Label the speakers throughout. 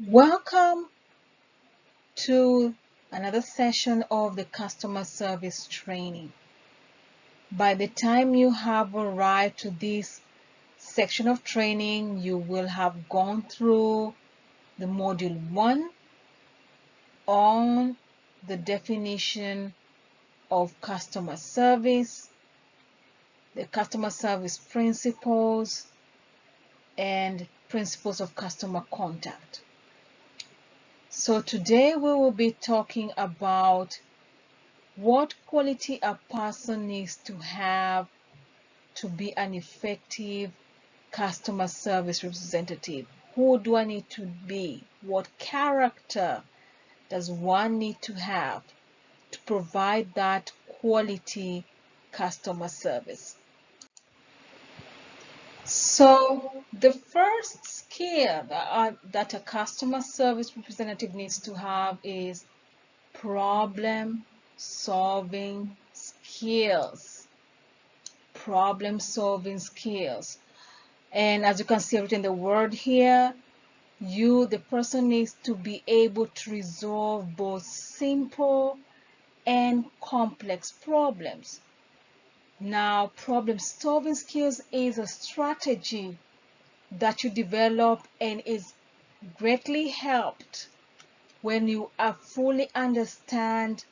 Speaker 1: Welcome to another session of the customer service training. By the time you have arrived to this section of training, you will have gone through the module 1 on the definition of customer service, the customer service principles, and principles of customer contact. So today we will be talking about what quality a person needs to have to be an effective customer service representative. Who do I need to be? What character does one need to have to provide that quality customer service? So the first skill that a customer service representative needs to have is problem solving skills. Problem solving skills. And as you can see written the word here, the person needs to be able to resolve both simple and complex problems. Now, problem solving skills is a strategy that you develop and is greatly helped when you fully understand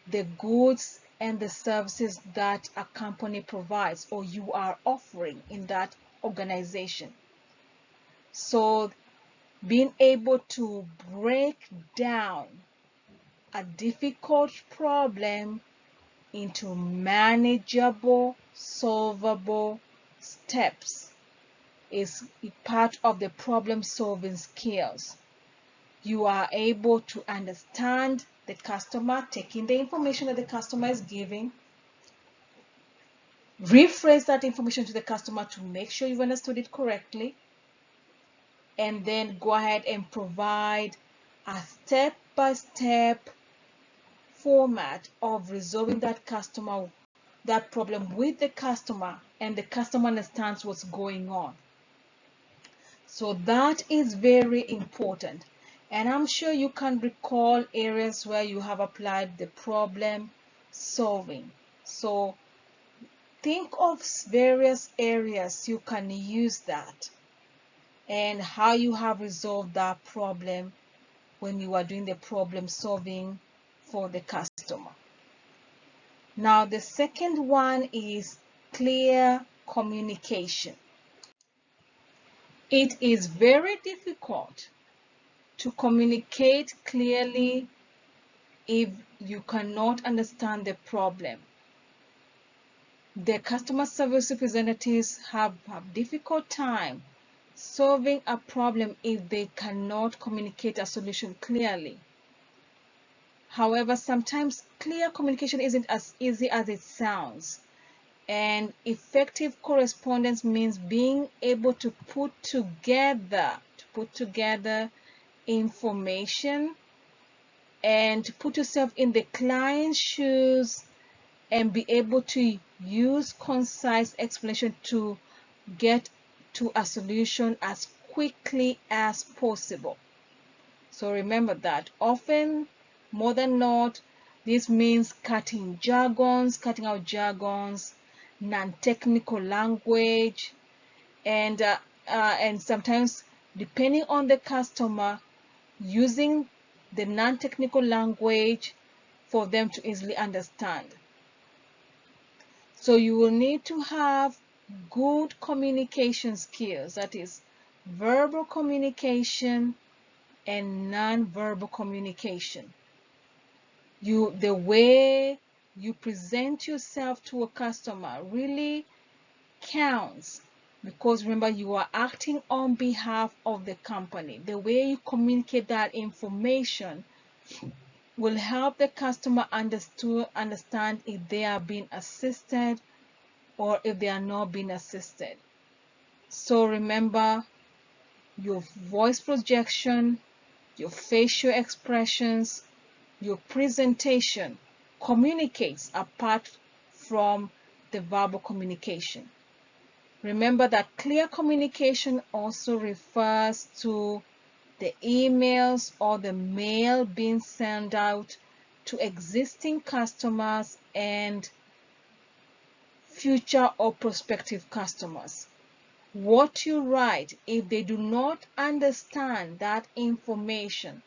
Speaker 1: the goods and the services that a company provides or you are offering in that organization. So being able to break down a difficult problem into manageable, solvable steps is part of the problem solving skills. You are able to understand the customer, taking the information that the customer is giving, rephrase that information to the customer to make sure you've understood it correctly, and then go ahead and provide a step-by-step format of resolving that problem with the customer, and the customer understands what's going on. So that is very important, and I'm sure you can recall areas where you have applied the problem solving. So think of various areas you can use that and how you have resolved that problem when you are doing the problem solving for the customer. Now, the second one is clear communication. It is very difficult to communicate clearly if you cannot understand the problem. The customer service representatives have a difficult time solving a problem if they cannot communicate a solution clearly. However, sometimes clear communication isn't as easy as it sounds, and effective correspondence means being able to put together information and to put yourself in the client's shoes and be able to use concise explanation to get to a solution as quickly as possible. So remember that often, more than not, this means cutting out jargons, non-technical language, and sometimes, depending on the customer, using the non-technical language for them to easily understand. So you will need to have good communication skills, that is verbal communication and non-verbal communication. The way you present yourself to a customer really counts, because remember, you are acting on behalf of the company. The way you communicate that information will help the customer understand if they are being assisted or if they are not being assisted. So remember, your voice projection, your facial expressions, your presentation communicates apart from the verbal communication. Remember that clear communication also refers to the emails or the mail being sent out to existing customers and future or prospective customers. What you write, if they do not understand that information,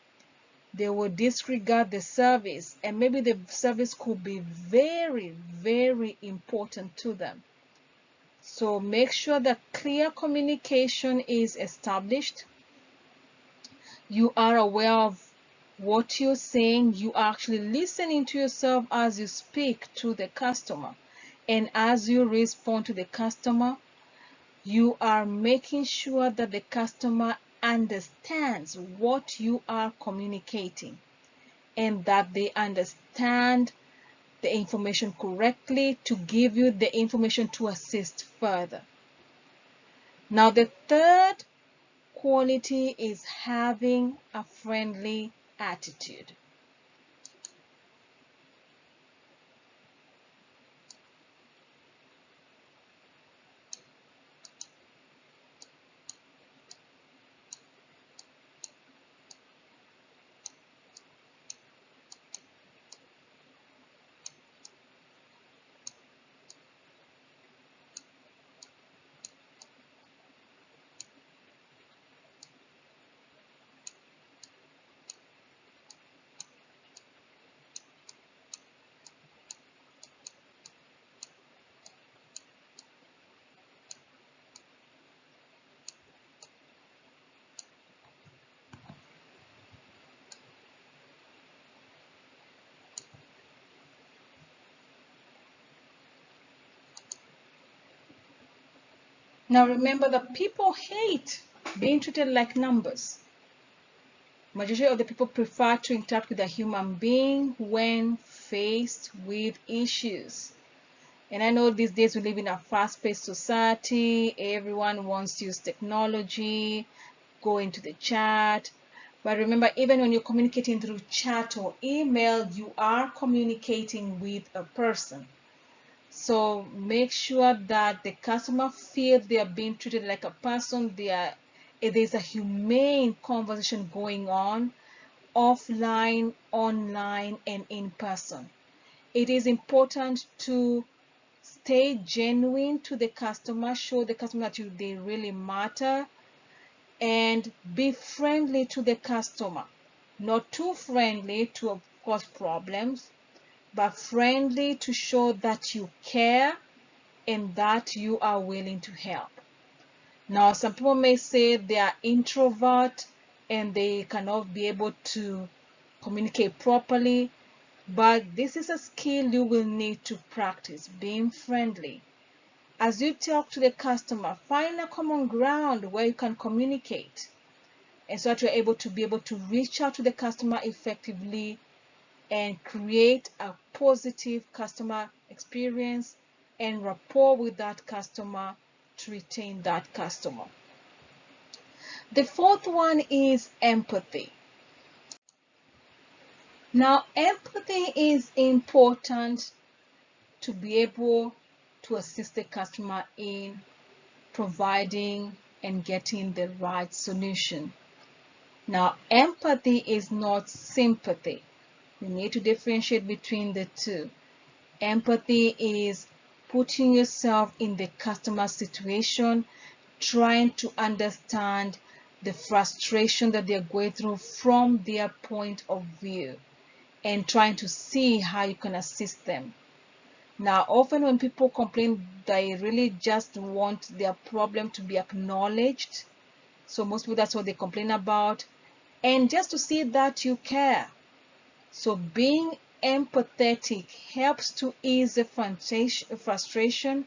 Speaker 1: they will disregard the service, and maybe the service could be very, very important to them. So make sure that clear communication is established. You are aware of what you're saying. You are actually listening to yourself as you speak to the customer. And as you respond to the customer, you are making sure that the customer understands what you are communicating and that they understand the information correctly to give you the information to assist further. Now, the third quality is having a friendly attitude. Now remember that people hate being treated like numbers. Majority of the people prefer to interact with a human being when faced with issues. And I know these days we live in a fast-paced society. Everyone wants to use technology, go into the chat. But remember, even when you're communicating through chat or email, you are communicating with a person. So make sure that the customer feels they are being treated like a person. There's a humane conversation going on, offline, online, and in person. It is important to stay genuine to the customer, show the customer that they really matter, and be friendly to the customer. Not too friendly to cause problems, but friendly to show that you care and that you are willing to help. Now, some people may say they are introvert and they cannot be able to communicate properly, but this is a skill you will need to practice, being friendly. As you talk to the customer, find a common ground where you can communicate, and so that you're able to reach out to the customer effectively and create a positive customer experience and rapport with that customer to retain that customer. The fourth one is empathy. Now, empathy is important to be able to assist the customer in providing and getting the right solution. Now, empathy is not sympathy. You need to differentiate between the two. Empathy is putting yourself in the customer situation, trying to understand the frustration that they're going through from their point of view and trying to see how you can assist them. Now, often when people complain, they really just want their problem to be acknowledged. So most people, that's what they complain about. And just to see that you care. So being empathetic helps to ease the frustration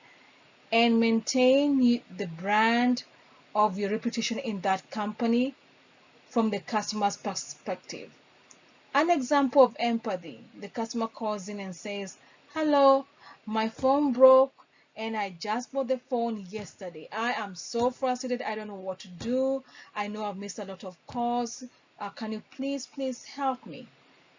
Speaker 1: and maintain the brand of your reputation in that company from the customer's perspective. An example of empathy, the customer calls in and says, "Hello, my phone broke and I just bought the phone yesterday. I am so frustrated. I don't know what to do. I know I've missed a lot of calls. Can you please help me?"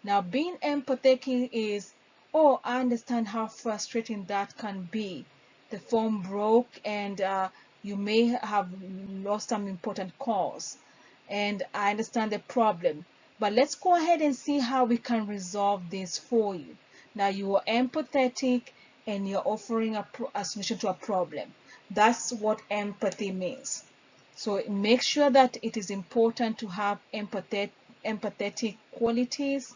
Speaker 1: Now, being empathetic is, "Oh, I understand how frustrating that can be. The phone broke and you may have lost some important calls. and I understand the problem, but let's go ahead and see how we can resolve this for you. Now you are empathetic and you're offering a solution to a problem. That's what empathy means. So make sure that it is important to have empathetic qualities,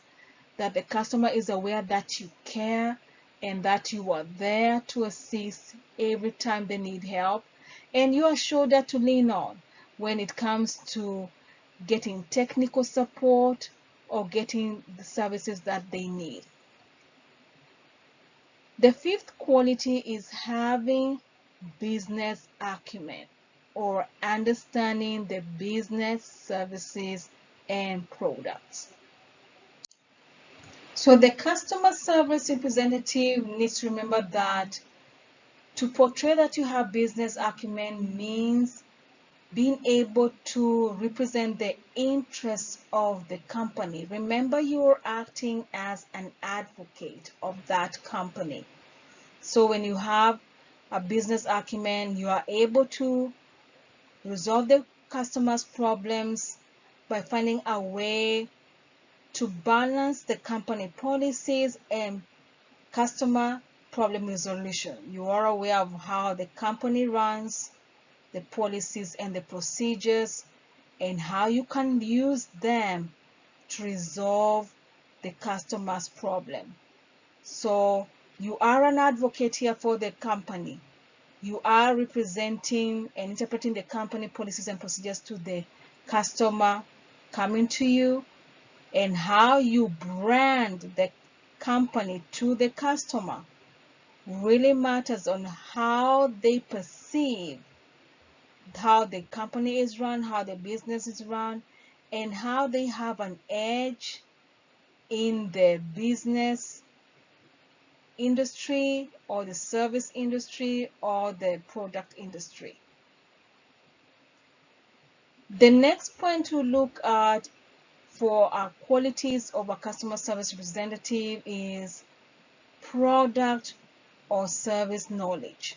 Speaker 1: that the customer is aware that you care and that you are there to assist every time they need help, and you are shoulder to lean on when it comes to getting technical support or getting the services that they need. The fifth quality is having business acumen, or understanding the business, services, and products. So the customer service representative needs to remember that to portray that you have business acumen means being able to represent the interests of the company. Remember, you're acting as an advocate of that company. So when you have a business acumen, you are able to resolve the customer's problems by finding a way to balance the company policies and customer problem resolution. You are aware of how the company runs, the policies and the procedures, and how you can use them to resolve the customer's problem. So you are an advocate here for the company. You are representing and interpreting the company policies and procedures to the customer coming to you, and how you brand the company to the customer really matters on how they perceive how the company is run, how the business is run, and how they have an edge in the business industry or the service industry or the product industry. The next point to look at for our qualities of a customer service representative is product or service knowledge.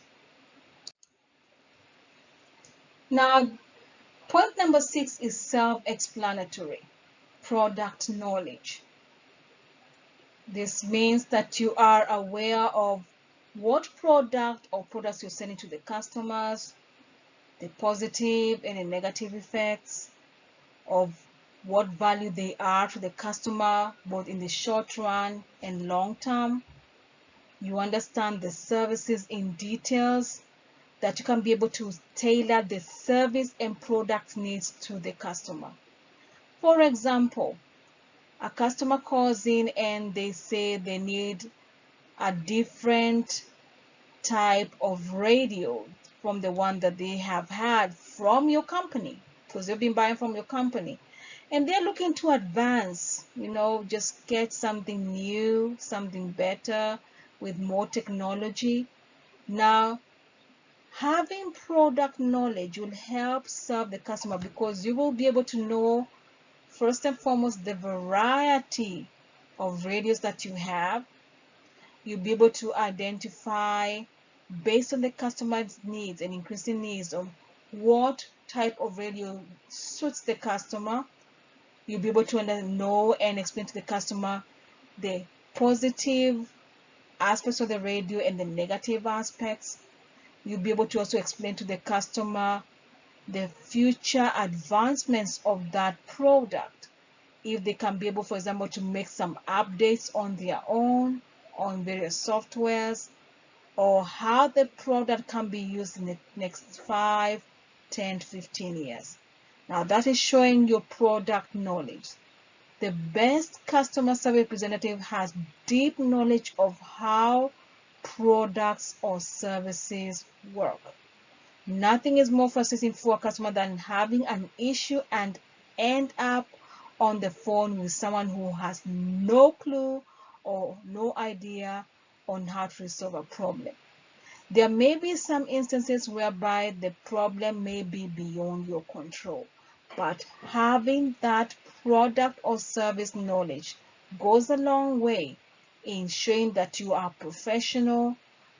Speaker 1: Now, point number 6 is self-explanatory, product knowledge. This means that you are aware of what product or products you're selling to the customers, the positive and the negative effects of what value they are to the customer, both in the short run and long term. You understand the services in details, that you can be able to tailor the service and product needs to the customer. For example, a customer calls in and they say they need a different type of radio from the one that they have had from your company, because they've been buying from your company, and they're looking to advance, just get something new, something better with more technology. Now, having product knowledge will help serve the customer, because you will be able to know, first and foremost, the variety of radios that you have. You'll be able to identify, based on the customer's needs and increasing needs, of what type of radio suits the customer. You'll be able to know and explain to the customer the positive aspects of the radio and the negative aspects. You'll be able to also explain to the customer the future advancements of that product, if they can be able, for example, to make some updates on their own, on various softwares, or how the product can be used in the next 5, 10, 15 years. Now that is showing your product knowledge. The best customer service representative has deep knowledge of how products or services work. Nothing is more frustrating for a customer than having an issue and end up on the phone with someone who has no clue or no idea on how to resolve a problem. There may be some instances whereby the problem may be beyond your control, but having that product or service knowledge goes a long way in showing that you are professional,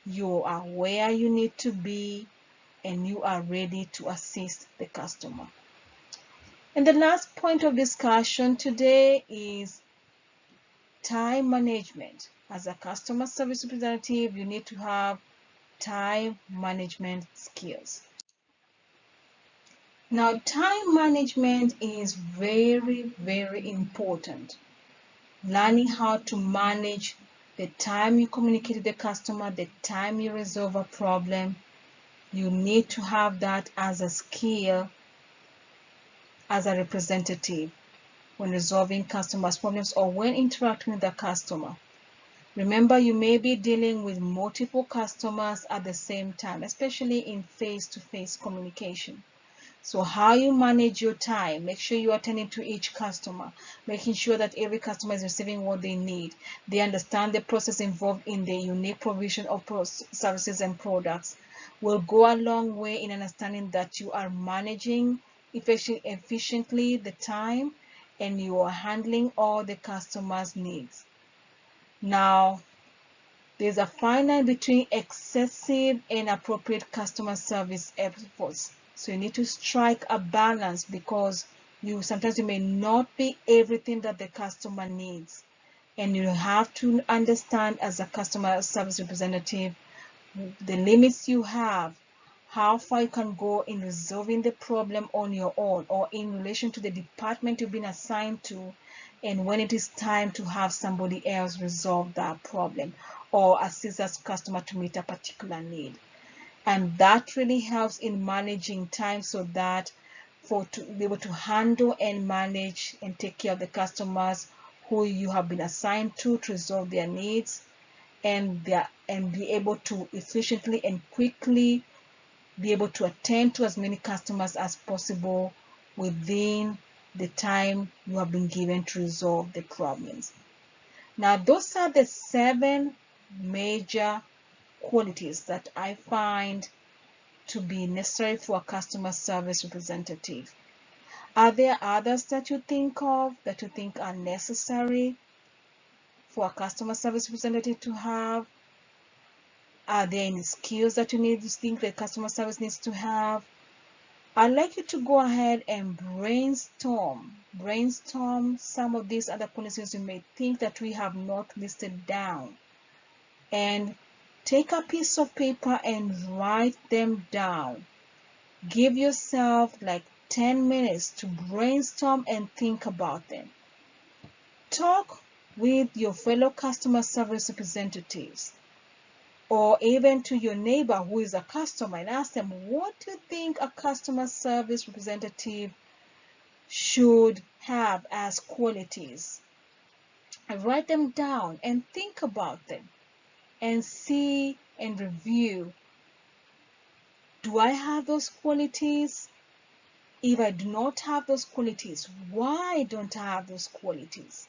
Speaker 1: you are where you need to be, and you are ready to assist the customer. And the last point of discussion today is time management. As a customer service representative, you need to have time management skills. Now, time management is very, very important. Learning how to manage the time you communicate with the customer, the time you resolve a problem, you need to have that as a skill as a representative when resolving customers' problems or when interacting with the customer. Remember, you may be dealing with multiple customers at the same time, especially in face-to-face communication. So how you manage your time, make sure you are attending to each customer, making sure that every customer is receiving what they need. They understand the process involved in the unique provision of services and products will go a long way in understanding that you are managing efficiently the time and you are handling all the customers' needs. Now, there's a fine line between excessive and appropriate customer service efforts. So you need to strike a balance because sometimes you may not be everything that the customer needs. And you have to understand as a customer service representative the limits you have, how far you can go in resolving the problem on your own or in relation to the department you've been assigned to, and when it is time to have somebody else resolve that problem or assist that customer to meet a particular need. And that really helps in managing time so that to be able to handle and manage and take care of the customers who you have been assigned to resolve their needs and be able to efficiently and quickly be able to attend to as many customers as possible within the time you have been given to resolve the problems. Now, those are the 7 major qualities that I find to be necessary for a customer service representative. Are there others that you think of that you think are necessary for a customer service representative to have? Are there any skills that you think the customer service needs to have? I'd like you to go ahead and brainstorm some of these other policies you may think that we have not listed down, and take a piece of paper and write them down. Give yourself like 10 minutes to brainstorm and think about them. Talk with your fellow customer service representatives or even to your neighbor who is a customer and ask them, what do you think a customer service representative should have as qualities? And write them down and think about them and see and review. Do I have those qualities? If I do not have those qualities, why don't I have those qualities?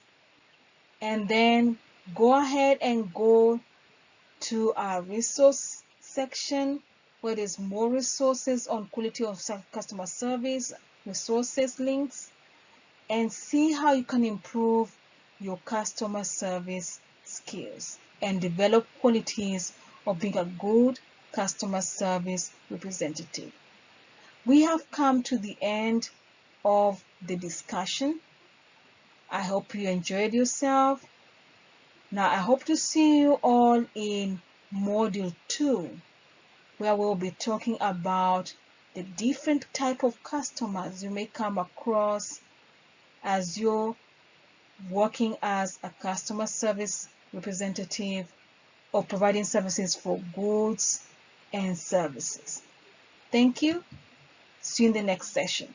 Speaker 1: And then go ahead and go to our resource section where there's more resources on quality of customer service, resources links, and see how you can improve your customer service skills and develop qualities of being a good customer service representative. We have come to the end of the discussion. I hope you enjoyed yourself. Now, I hope to see you all in Module 2, where we'll be talking about the different type of customers you may come across as you're working as a customer service representative or providing services for goods and services. Thank you. See you in the next session.